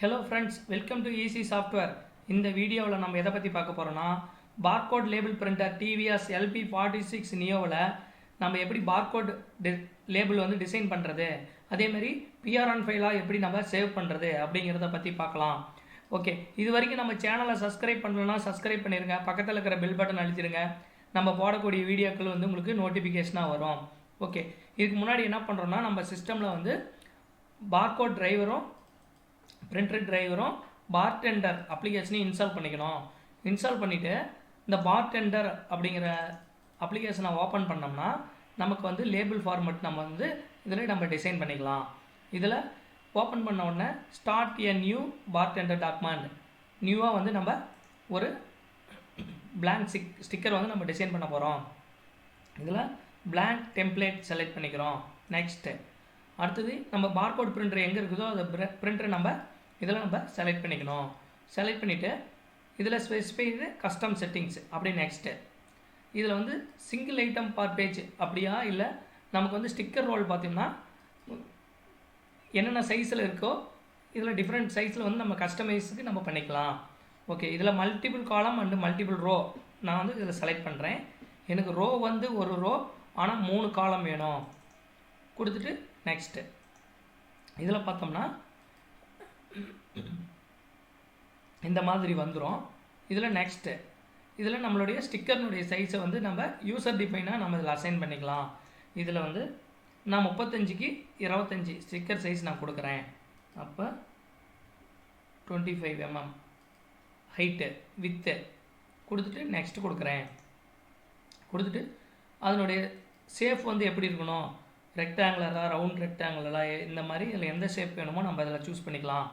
Hello friends, welcome to Easy Software. இந்த வீடியோவில் நம்ம எதை பற்றி பார்க்க போகிறோம்னா barcode label printer TVS LP46 நியோவில் நம்ம எப்படி பார்கோட் லேபிள் வந்து டிசைன் பண்ணுறது, அதேமாதிரி PR1 ஃபைலாக எப்படி நம்ம சேவ் பண்ணுறது அப்படிங்கிறத பற்றி பார்க்கலாம். ஓகே, இது வரைக்கும் நம்ம சேனலை சப்ஸ்கிரைப் பண்ணலன்னா சப்ஸ்கிரைப் பண்ணிடுங்க, பக்கத்தில் இருக்கிற பெல் பட்டன் அழுத்திடுங்க. நம்ம போடக்கூடிய வீடியோக்கள் வந்து உங்களுக்கு நோட்டிஃபிகேஷனாக வரும். ஓகே, இதுக்கு முன்னாடி என்ன பண்ணுறோன்னா நம்ம சிஸ்டமில் வந்து பார்கோட் டிரைவரும் பிரிண்டர் டிரைவரும் பார்டெண்டர் அப்ளிகேஷனையும் இன்ஸ்டால் பண்ணிக்கணும். இன்ஸ்டால் பண்ணிவிட்டு இந்த பார்டெண்டர் அப்படிங்கிற அப்ளிகேஷனை ஓப்பன் பண்ணோம்னா நமக்கு வந்து லேபிள் ஃபார்மெட் நம்ம வந்து இதில் நம்ம டிசைன் பண்ணிக்கலாம். இதில் ஓப்பன் பண்ண உடனே start a new bartender document, நியூவாக வந்து நம்ம ஒரு பிளாங்க் ஸ்டிக்கர் வந்து நம்ம டிசைன் பண்ண போகிறோம். இதில் பிளாங்க் டெம்ப்ளேட் செலக்ட் பண்ணிக்கிறோம். நெக்ஸ்ட்டு அடுத்தது நம்ம பார்கோட் பிரிண்டர் எங்கே இருக்குதோ அந்த பிரிண்டரை நம்ம இதில் நம்ம செலக்ட் பண்ணிக்கணும். செலக்ட் பண்ணிவிட்டு இதில் ஸ்பெசிஃபைடு கஸ்டம் செட்டிங்ஸ் அப்படி நெக்ஸ்ட்டு இதில் வந்து சிங்கிள் ஐட்டம் பர் பேஜ் அப்படியா, இல்லை நமக்கு வந்து ஸ்டிக்கர் ரோல் பார்த்திங்கன்னா என்னென்ன சைஸில் இருக்கோ இதில் டிஃப்ரெண்ட் சைஸில் வந்து நம்ம கஸ்டமைஸுக்கு நம்ம பண்ணிக்கலாம். ஓகே, இதில் மல்டிபிள் காலம் அண்டு மல்டிபிள் ரோ நான் வந்து இதில் செலக்ட் பண்ணுறேன். எனக்கு ரோ வந்து ஒரு ரோ ஆனால் 3 காலம் வேணும். கொடுத்துட்டு நெக்ஸ்ட்டு இதில் பார்த்தோம்னா இந்த மாதிரி வந்துடும். இதில் நெக்ஸ்ட்டு இதில் நம்மளுடைய ஸ்டிக்கர்னுடைய சைஸை வந்து நம்ம யூசர் டிஃபைனாக நம்ம இதில் அசைன் பண்ணிக்கலாம். இதில் வந்து நான் 35க்கு 25 ஸ்டிக்கர் சைஸ் நான் கொடுக்குறேன். அப்போ 25 mm ஹைட்டு வித்து கொடுத்துட்டு நெக்ஸ்ட் கொடுக்குறேன். கொடுத்துட்டு அதனுடைய ஷேப் வந்து எப்படி இருக்கணும், ரெக்டாங்குலராக ரவுண்ட் ரெக்டாங்குலராக இந்த மாதிரி இதில் எந்த ஷேப் வேணுமோ நம்ம இதில் சூஸ் பண்ணிக்கலாம்.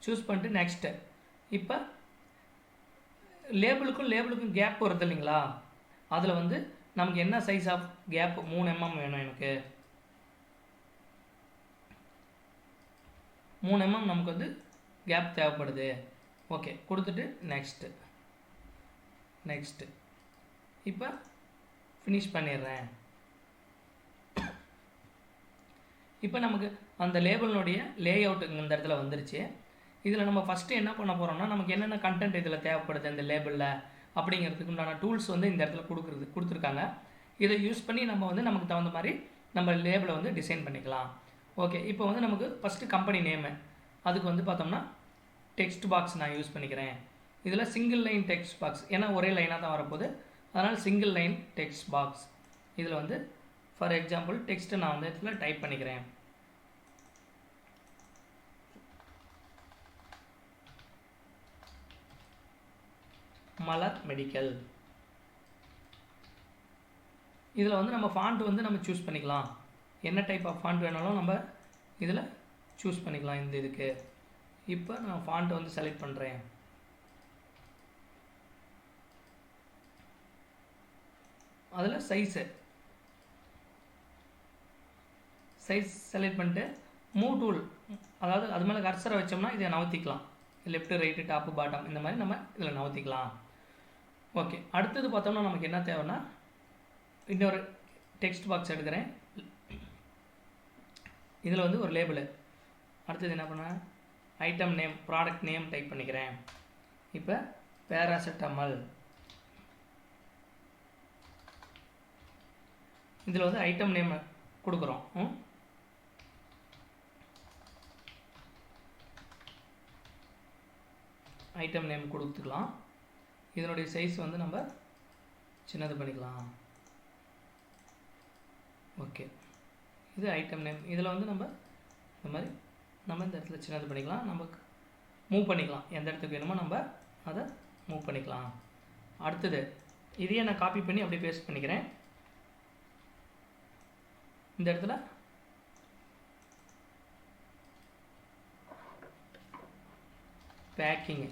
சூஸ் பண்ணிட்டு நெக்ஸ்ட்டு இப்போ லேபிளுக்கும் கேப் வருது இல்லைங்களா, அதில் வந்து நமக்கு என்ன சைஸ் ஆஃப் கேப் 3 mm வேணும். எனக்கு 3 mm நமக்கு வந்து கேப் தேவைப்படுது. ஓகே, கொடுத்துட்டு நெக்ஸ்ட்டு இப்போ ஃபினிஷ் பண்ணிடுறேன். இப்போ நமக்கு அந்த லேபிளினுடைய லே அவுட்டு இந்த இடத்துல வந்துருச்சு. இதில் நம்ம ஃபஸ்ட்டு என்ன பண்ண போகிறோம்னா நமக்கு என்னென்ன கண்டென்ட் இதில் தேவைப்படுது இந்த லேபிளில் அப்படிங்கிறதுக்கு உண்டான டூல்ஸ் வந்து இந்த இடத்துல கொடுத்துருக்காங்க. இதை யூஸ் பண்ணி நம்ம வந்து நமக்கு தகுந்த மாதிரி நம்ம லேபிளை வந்து டிசைன் பண்ணிக்கலாம். ஓகே, இப்போ வந்து நமக்கு ஃபஸ்ட்டு கம்பெனி நேமு, அதுக்கு வந்து பார்த்தோம்னா டெக்ஸ்ட் பாக்ஸ் நான் யூஸ் பண்ணிக்கிறேன். இதில் சிங்கிள் லைன் டெக்ஸ்ட் பாக்ஸ், ஏன்னா ஒரே லைனாக தான் வரப்போகுது, அதனால் சிங்கிள் லைன் டெக்ஸ்ட் பாக்ஸ். இதில் வந்து ஃபார் எக்ஸாம்பிள் டெக்ஸ்ட்டு நான் வந்து இதில் டைப் பண்ணிக்கிறேன். மலர் மெடிக்கல். இதில் வந்து நம்ம ஃபாண்ட் வந்து நம்ம சூஸ் பண்ணிக்கலாம். என்ன டைப் ஆஃப் ஃபாண்ட் வேணாலும் நம்ம இதில் சூஸ் பண்ணிக்கலாம். இந்த இதுக்கு இப்போ நான் ஃபாண்ட் வந்து செலக்ட் பண்ணுறேன். அதில் சைஸ் செலக்ட் பண்ணிட்டு மூவ் டூல், அதாவது அது மேலே கர்சரை வச்சோம்னா இதை நவுத்திக்கலாம். லெஃப்ட்டு ரைட்டு டாப்பு பாட்டம் இந்த மாதிரி நம்ம இதில் நவுத்திக்கலாம். ஓகே, அடுத்தது பார்த்தோம்னா நமக்கு என்ன தேவைன்னா இன்னொரு டெக்ஸ்ட் பாக்ஸ் எடுக்கிறேன். இதில் வந்து ஒரு லேபிள். அடுத்தது என்ன பண்ணேன், item name product name type பண்ணிக்கிறேன். இப்போ பேராசிட்டமல். இதில் வந்து ஐட்டம் நேம் கொடுக்குறோம். ஐட்டம் நேம் கொடுத்துக்கலாம். இதனுடைய சைஸ் வந்து நம்ம சின்னது பண்ணிக்கலாம். ஓகே, இது ஐட்டம் நேம். இதில் வந்து நம்ம இந்த மாதிரி நம்ம இந்த இடத்துல சின்னது பண்ணிக்கலாம். நமக்கு மூவ் பண்ணிக்கலாம், எந்த இடத்துக்கு வேணுமோ நம்ம அதை மூவ் பண்ணிக்கலாம். அடுத்தது இதையே நான் காப்பி பண்ணி அப்படியே பேஸ்ட் பண்ணிக்கிறேன். இந்த இடத்துல பேக்கிங்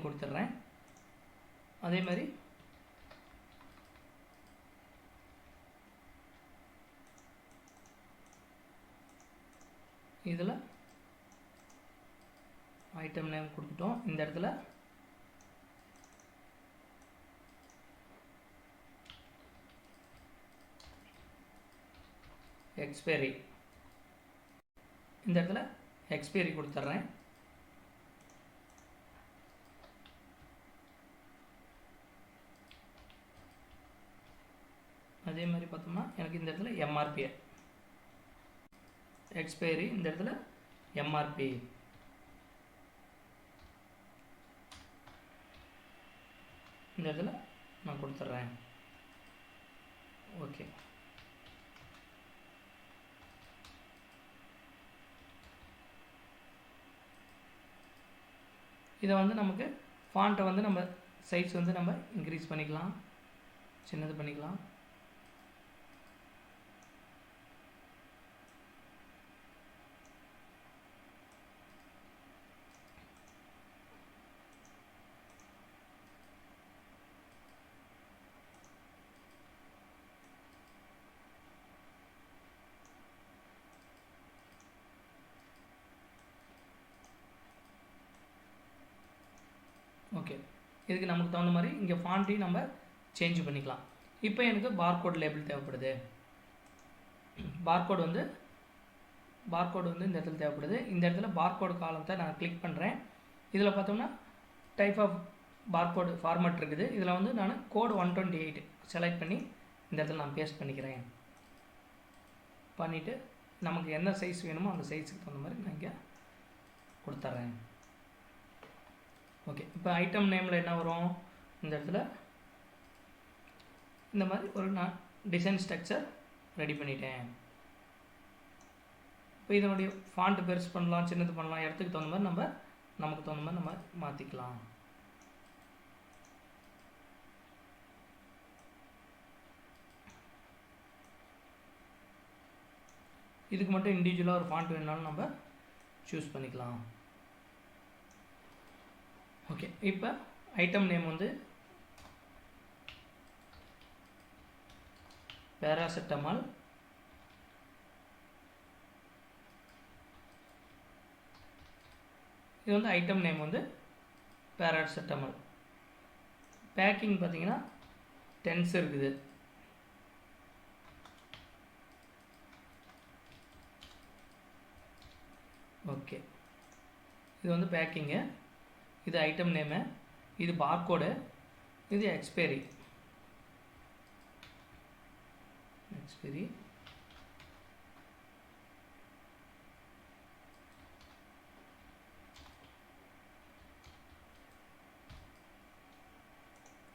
கொடுத்துட்றேன். அதே மாதிரி இதில் ஐட்டம் நேம் கொடுத்துட்டோம். இந்த இடத்துல expiry இந்த இடத்துல எக்ஸ்பைரி கொடுத்துட்றேன். அதே மாதிரி பார்த்தோம்னா எனக்கு இந்த இடத்துல எம்ஆர்பி எக்ஸ்பைரி, இந்த இடத்துல எம்ஆர்பி. இந்த இடத்துல நான் கொடுத்துட்றேன். ஓகே, இதை வந்து நமக்கு ஃபாண்ட்டை வந்து நம்ம சைஸ் வந்து நம்ம இன்க்ரீஸ் பண்ணிக்கலாம், சின்னது பண்ணிக்கலாம். ஓகே, இதுக்கு நமக்கு தகுந்த மாதிரி இங்கே ஃபாண்ட்டையும் நம்ம சேஞ்ச் பண்ணிக்கலாம். இப்போ எனக்கு பார்கோட் லேபிள் தேவைப்படுது. பார்கோடு வந்து இந்த இடத்துல தேவைப்படுது. இந்த இடத்துல பார்கோடு காலத்தை நான் கிளிக் பண்ணுறேன். இதில் பார்த்தோம்னா டைப் ஆஃப் பார்கோடு ஃபார்மேட் இருக்குது. இதில் வந்து நான் கோடு 128 செலக்ட் பண்ணி இந்த இடத்துல நான் பேஸ்ட் பண்ணிக்கிறேன். பண்ணிவிட்டு நமக்கு என்ன சைஸ் வேணுமோ அந்த சைஸுக்கு தகுந்த மாதிரி நான் இங்கே கொடுத்துட்றேன். ஓகே, இப்போ ஐட்டம் நேமில் என்ன வரும், இந்த இடத்துல இந்த மாதிரி ஒரு நான் டிசைன் ஸ்ட்ரக்சர் ரெடி பண்ணிட்டேன். இப்போ இதனுடைய ஃபாண்ட் பெருசு பண்ணலாம், சின்னது பண்ணலாம், இடத்துக்கு தகுந்த மாதிரி நமக்கு தகுந்த மாதிரி நம்ம மாற்றிக்கலாம். இதுக்கு மட்டும் இண்டிவிஜுவலாக ஒரு ஃபாண்ட் வேணுனாலும் நம்ம சூஸ் பண்ணிக்கலாம். ஓகே, இப்போ ஐட்டம் நேம் வந்து பேராசிட்டமால். இது வந்து ஐட்டம் நேம் வந்து பேராசிட்டமால். பேக்கிங் பார்த்தீங்கன்னா டென்ஸ் இருக்குது. ஓகே, இது வந்து பேக்கிங்கு, இது ஐட்டம் நேமு, இது பார்கோடு, இது எக்ஸ்பைரி.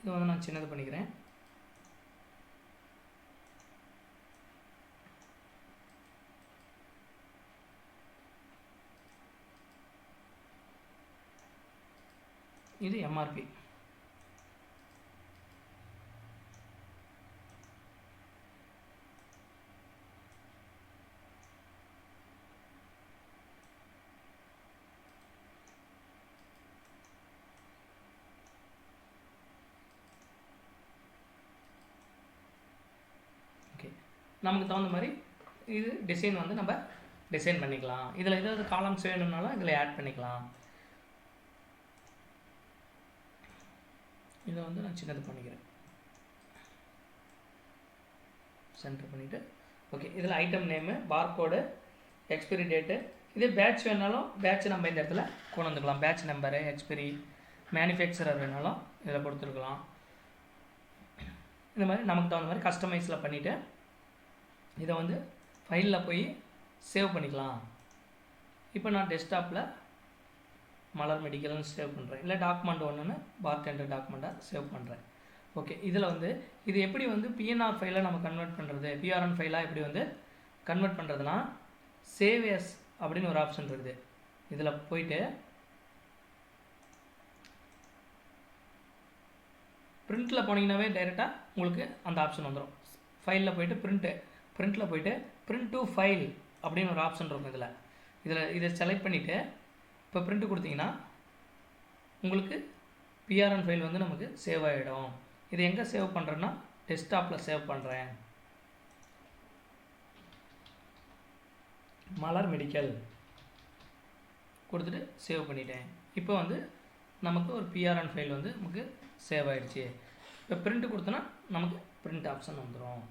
இது வந்து நான் சின்னது பண்ணிக்கிறேன். இது எம்ஆர்பி. ஓகே, நமக்கு தகுந்த மாதிரி இது டிசைன் வந்து நம்ம டிசைன் பண்ணிக்கலாம். இதில் ஏதாவது காலம்ஸ் வேணும்னாலும் இதில் ஆட் பண்ணிக்கலாம். இதை வந்து நான் சின்னது பண்ணிக்கிறேன், சென்டர் பண்ணிவிட்டு. ஓகே, இதில் item name, barcode, expiry date. இதே பேட்ச் வேணாலும் பேட்ச் நம்ம இந்த இடத்துல கொண்டு வந்துக்கலாம். பேட்ச் நம்பரு, எக்ஸ்பைரி, மேனுஃபேக்சரர் வேணாலும் இதில் கொடுத்துருக்கலாம். இந்த மாதிரி நமக்கு தகுந்த மாதிரி கஸ்டமைஸில் பண்ணிவிட்டு இதை வந்து ஃபைலில் போய் சேவ் பண்ணிக்கலாம். இப்போ நான் டெஸ்க்டாப்பில் மலர் மெடிக்கல்னு சேவ் பண்ணுறேன், இல்லை டாக்குமெண்ட் ஒன்றுன்னு பார்டெண்டர் டாக்குமெண்ட்டாக சேவ் பண்ணுறேன். ஓகே, இதில் வந்து இது எப்படி வந்து பிஎன்ஆர் ஃபைலை நம்ம கன்வெர்ட் பண்ணுறது, பிஆர்என் ஃபைலாக எப்படி வந்து கன்வெர்ட் பண்ணுறதுனா, சேவ் எஸ் அப்படின்னு ஒரு ஆப்ஷன் இருக்குது. இதில் போயிட்டு பிரிண்ட்டில் போனீங்கன்னாவே டைரெக்டாக உங்களுக்கு அந்த ஆப்ஷன் வந்துடும். ஃபைலில் போயிட்டு பிரிண்ட்டில் போயிட்டு பிரிண்ட் டு ஃபைல் அப்படின்னு ஒரு ஆப்ஷன் இருக்கும். இதை செலக்ட் பண்ணிவிட்டு இப்போ பிரிண்ட் கொடுத்தீங்கன்னா உங்களுக்கு பிஆர்என் ஃபைல் வந்து நமக்கு சேவ் ஆகிடும். இது எங்கே சேவ் பண்ணுறேன்னா டெஸ்க்டாப்பில் சேவ் பண்ணுறேன். மலர் மெடிக்கல் கொடுத்துட்டு சேவ் பண்ணிட்டேன். இப்போ வந்து நமக்கு ஒரு பிஆர்என் ஃபைல் வந்து நமக்கு சேவ் ஆகிடுச்சு. இப்போ பிரிண்ட் கொடுத்தோன்னா நமக்கு பிரிண்ட் ஆப்ஷன் வந்துடும்.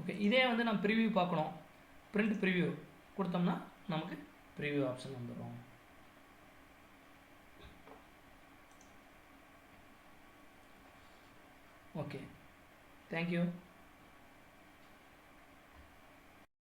ஓகே, இதே வந்து நம்ம ப்ரிவ்யூ பார்க்கணும். பிரிண்ட் ப்ரிவ்யூ கொடுத்தோம்னா நமக்கு ப்ரிவ்யூ ஆப்ஷன் வந்துடும். Okay, thank you.